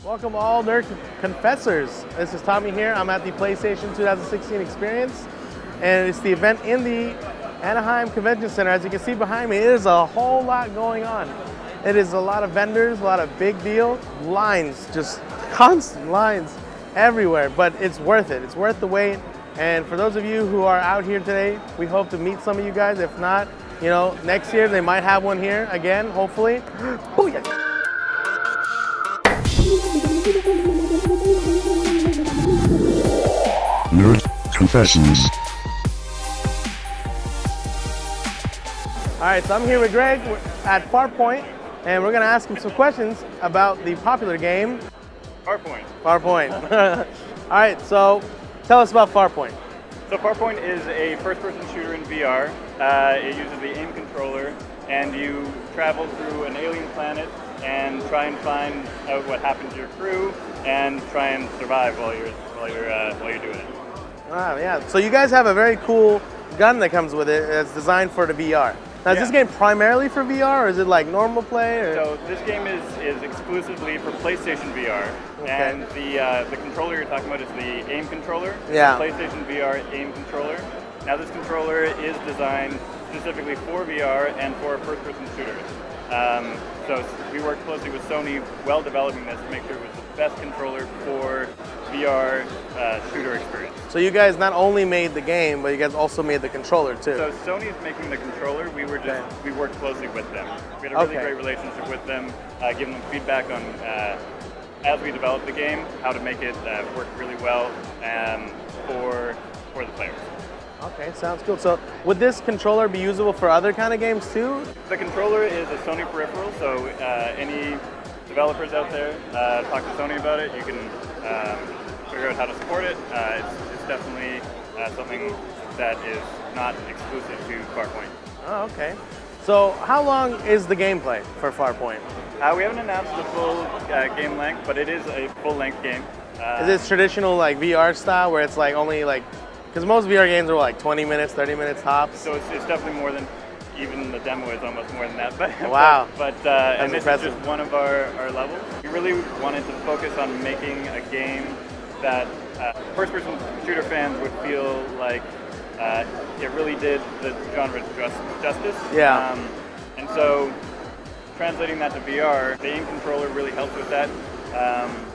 Welcome all nerd confessors. This is Tommy here. I'm at the PlayStation 2016 Experience, and it's the event in the Anaheim Convention Center. As you can see behind me, there's a whole lot going on. It is a lot of vendors, a lot of big deal lines, just constant lines everywhere, but it's worth it. It's worth the wait. And for those of you who are out here today, we hope to meet some of you guys. If not, you know, next year they might have one here again, hopefully. Booyah! Nerd Confessions. All right, so I'm here with Greg at Farpoint, and we're gonna ask him some questions about the popular game Farpoint. Farpoint. All right, so tell us about Farpoint. So Farpoint is a first-person shooter in VR. It uses the aim controller, and you travel through an alien planet and try and find out what happened to your crew, and try and survive while you're doing it. Wow, yeah. So you guys have a very cool gun that comes with it. It's designed for the VR. Now, is this game primarily for VR, or is it like normal play? Or? So this game is exclusively for PlayStation VR, Okay. and the controller you're talking about is the aim controller. Yeah. The PlayStation VR aim controller. Now this controller is designed specifically for VR and for first-person shooters. So we worked closely with Sony while developing this to make sure it was the best controller for VR shooter experience. So you guys not only made the game, but you guys also made the controller too. So Sony's making the controller. We worked closely with them. We had a really great relationship with them, giving them feedback on as we developed the game, how to make it work really well for the players. Okay, sounds cool. So would this controller be usable for other kind of games too? The controller is a Sony peripheral, so any developers out there, talk to Sony about it. You can figure out how to support it. It's definitely something that is not exclusive to Farpoint. Oh, okay. So how long is the gameplay for Farpoint? We haven't announced the full game length, but it is a full-length game. Is this traditional like VR style where it's like only like, because most VR games are like 20 minutes, 30 minutes tops? So it's definitely more than, even the demo is almost more than that. But, wow. But and this impressive. is just one of our levels. We really wanted to focus on making a game that first-person shooter fans would feel like it really did the genre justice. Yeah. And so translating that to VR, the aim controller really helps with that.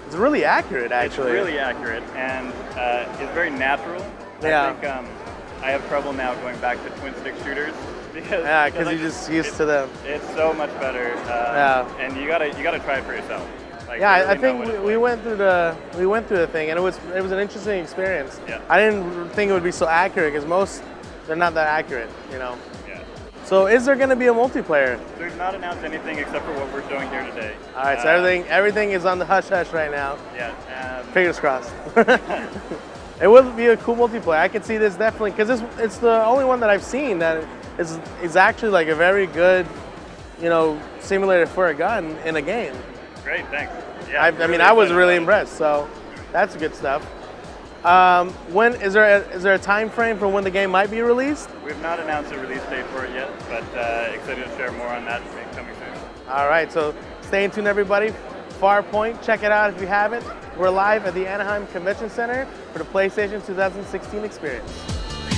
It's really accurate, actually. It's really accurate, and it's very natural. Yeah. I think I have trouble now going back to twin-stick shooters because you're just used to them. It's so much better, and you gotta try it for yourself. Like, Yeah, really I think we went through the thing, and it was an interesting experience. Yeah. I didn't think it would be so accurate because they're not that accurate, you know. Yeah. So is there going to be a multiplayer? So we've not announced anything except for what we're showing here today. All right, so everything is on the hush hush right now. Yeah. Fingers crossed. It would be a cool multiplayer. I could see this definitely, because it's the only one that I've seen that is actually like a very good, you know, simulator for a gun in a game. Great, thanks. Yeah. I was really impressed. So that's good stuff. When is there a time frame for when the game might be released? We've not announced a release date for it yet, but excited to share more on that coming soon. All right, so stay tuned, everybody. Farpoint, check it out if you haven't. We're live at the Anaheim Convention Center for the PlayStation 2016 Experience.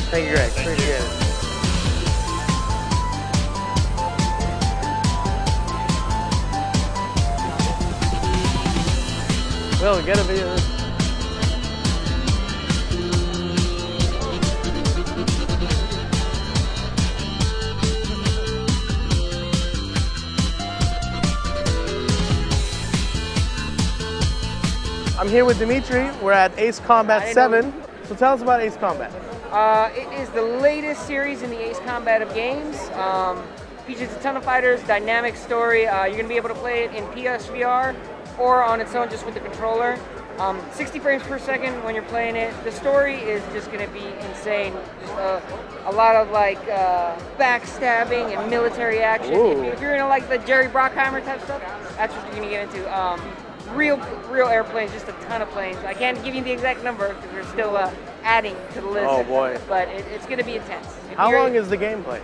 Thank you, Greg. Appreciate it. Will, get a video of this. I'm here with Dimitri. We're at Ace Combat 7. So tell us about Ace Combat. It is the latest series in the Ace Combat of games. Features a ton of fighters, dynamic story. You're going to be able to play it in PSVR or on its own just with the controller. 60 frames per second when you're playing it. The story is just going to be insane. Just a lot of like backstabbing and military action. If you're into like the Jerry Bruckheimer type stuff, that's what you're going to get into. Real airplanes, just a ton of planes. I can't give you the exact number because we're still adding to the list. Oh boy. But it's going to be intense. How long is the gameplay?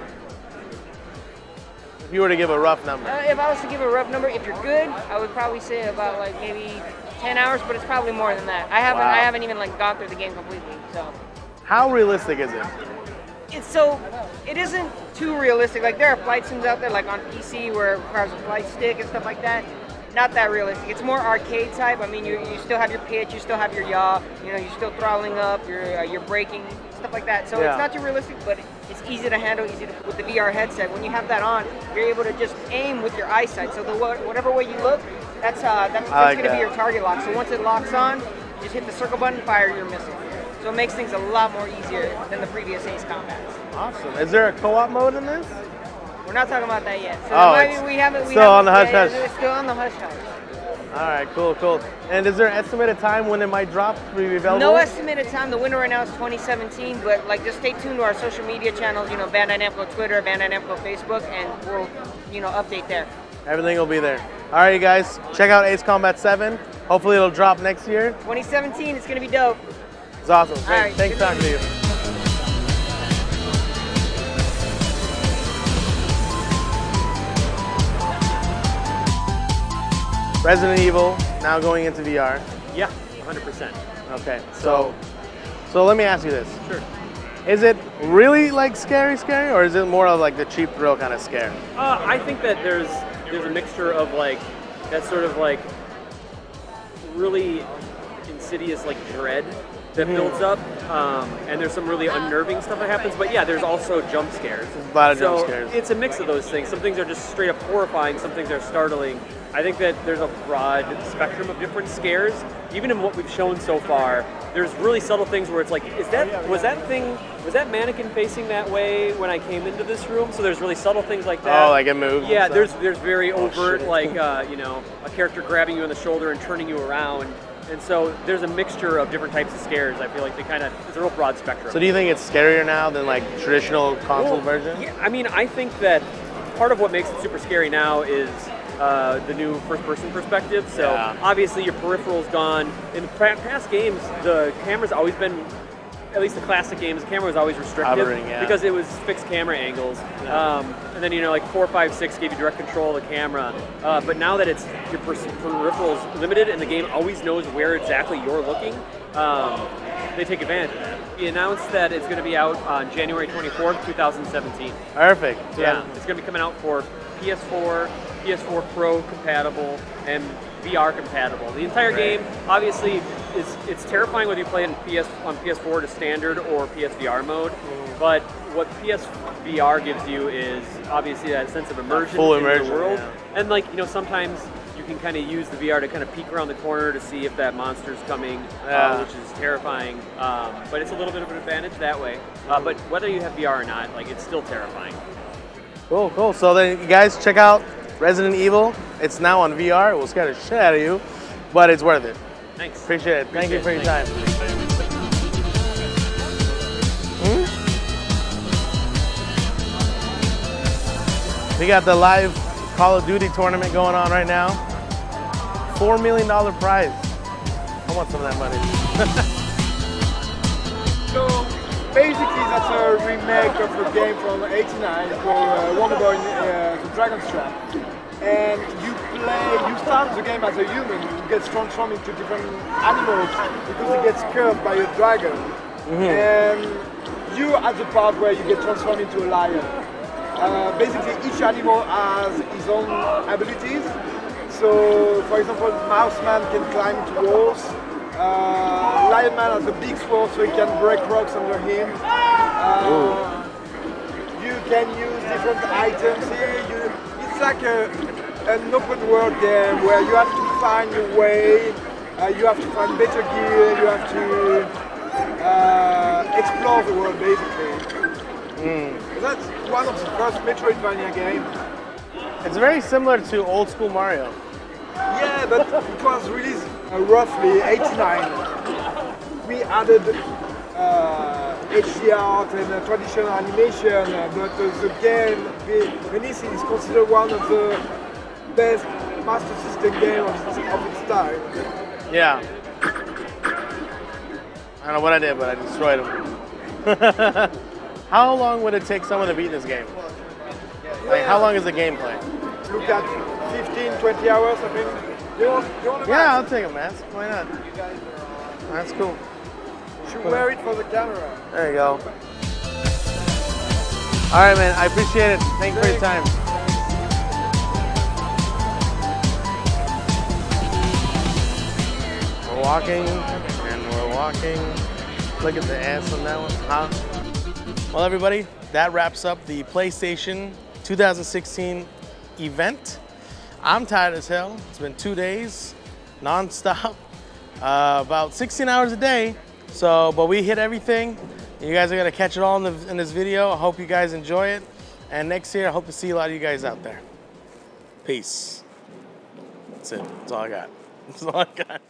If you were to give a rough number. If I was to give a rough number, if you're good, I would probably say about like maybe 10 hours, but it's probably more than that. I haven't even like gone through the game completely. So How realistic is it? it isn't too realistic. Like there are flight sims out there, like on PC, where it requires a flight stick and stuff like that. Not that realistic. It's more arcade type. I mean, you still have your pitch, you still have your yaw. You know, you're still throttling up, you're braking, stuff like that. So it's not too realistic, but it's easy to handle, with the VR headset. When you have that on, you're able to just aim with your eyesight. So whatever way you look, that's going to be your target lock. So once it locks on, you just hit the circle button, fire your missile. So it makes things a lot more easier than the previous Ace combats. Awesome. Is there a co-op mode in this? We're not talking about that yet. So we haven't. Still on the hush hush. It's still on the hush hush. All right, cool. And is there an estimated time when it might drop to be available? No estimated time. The winter right now is 2017, but like just stay tuned to our social media channels. You know, Bandai Namco Twitter, Bandai Namco Facebook, and we'll update there. Everything will be there. All right, you guys, check out Ace Combat 7. Hopefully it'll drop next year. 2017, it's gonna be dope. It's awesome. Great. All right, Thanks talking to you. Resident Evil now going into VR. Yeah, 100%. Okay, so let me ask you this. Sure. Is it really like scary, or is it more of like the cheap thrill kind of scare? I think that there's a mixture of like that sort of like really insidious like dread that builds up, and there's some really unnerving stuff that happens. But yeah, there's also jump scares. A lot of jump scares. It's a mix of those things. Some things are just straight up horrifying. Some things are startling. I think that there's a broad spectrum of different scares. Even in what we've shown so far, there's really subtle things where it's like, was that mannequin facing that way when I came into this room? So there's really subtle things like that. Oh, like it moves. Yeah, there's very overt, like a character grabbing you on the shoulder and turning you around. And so there's a mixture of different types of scares. I feel like it's a real broad spectrum. So do you think it's scarier now than like traditional console version? Yeah, I mean, I think that part of what makes it super scary now is the new first-person perspective. So obviously your peripheral's gone. In past games, the camera's always been, at least the classic games, the camera was always restricted because it was fixed camera angles. And then like 4, 5, 6 gave you direct control of the camera. But now that your peripheral's limited and the game always knows where exactly you're looking, they take advantage of that. We announced that it's going to be out on January 24th, 2017. Perfect. Yeah, it's going to be coming out for PS4, PS4 Pro compatible, and VR compatible. The entire game, obviously, it's terrifying whether you play on PS4 to standard or PSVR mode. But what PSVR gives you is obviously that sense of immersion in the world. Yeah. And sometimes you can kind of use the VR to kind of peek around the corner to see if that monster's coming, which is terrifying. But it's a little bit of an advantage that way. But whether you have VR or not, it's still terrifying. Cool. So then you guys check out Resident Evil. It's now on VR. It will scare the shit out of you, but it's worth it. Thanks. Appreciate it. Thank you for your time. We got the live Call of Duty tournament going on right now. $4 million prize. I want some of that money. So basically that's a remake of a game from '89 called WonderBoy, The Dragon's Trap. And you start the game as a human, you get transformed into different animals because it gets cursed by a dragon. And you are the part where you get transformed into a lion. Basically each animal has his own abilities. So for example, Mouseman can climb into walls. Lionman has a big sword so he can break rocks under him. You can use different items here. It's like an open world game where you have to find your way, you have to find better gear, you have to explore the world basically. That's one of the first Metroidvania games. It's very similar to old school Mario. Yeah, but it was released roughly '89. We added HD art and traditional animation, but the game, Venice is considered one of the best Master System games of its time. Yeah. I don't know what I did, but I destroyed him. How long would it take someone to beat this game? Like, how long is the gameplay? Look at 15, 20 hours, I think. You want a Yeah, mask? I'll take a mask. Why not? You guys are on. That's cool. You should wear it for the camera. There you go. All right, man. I appreciate it. Thank you for your time. We're walking and we're walking. Look at the ass on that one, huh? Well, everybody, that wraps up the PlayStation 2016 event. I'm tired as hell. It's been 2 days, non-stop, about 16 hours a day. So, but we hit everything. You guys are gonna catch it all in this video. I hope you guys enjoy it. And next year, I hope to see a lot of you guys out there. Peace. That's it. That's all I got. That's all I got.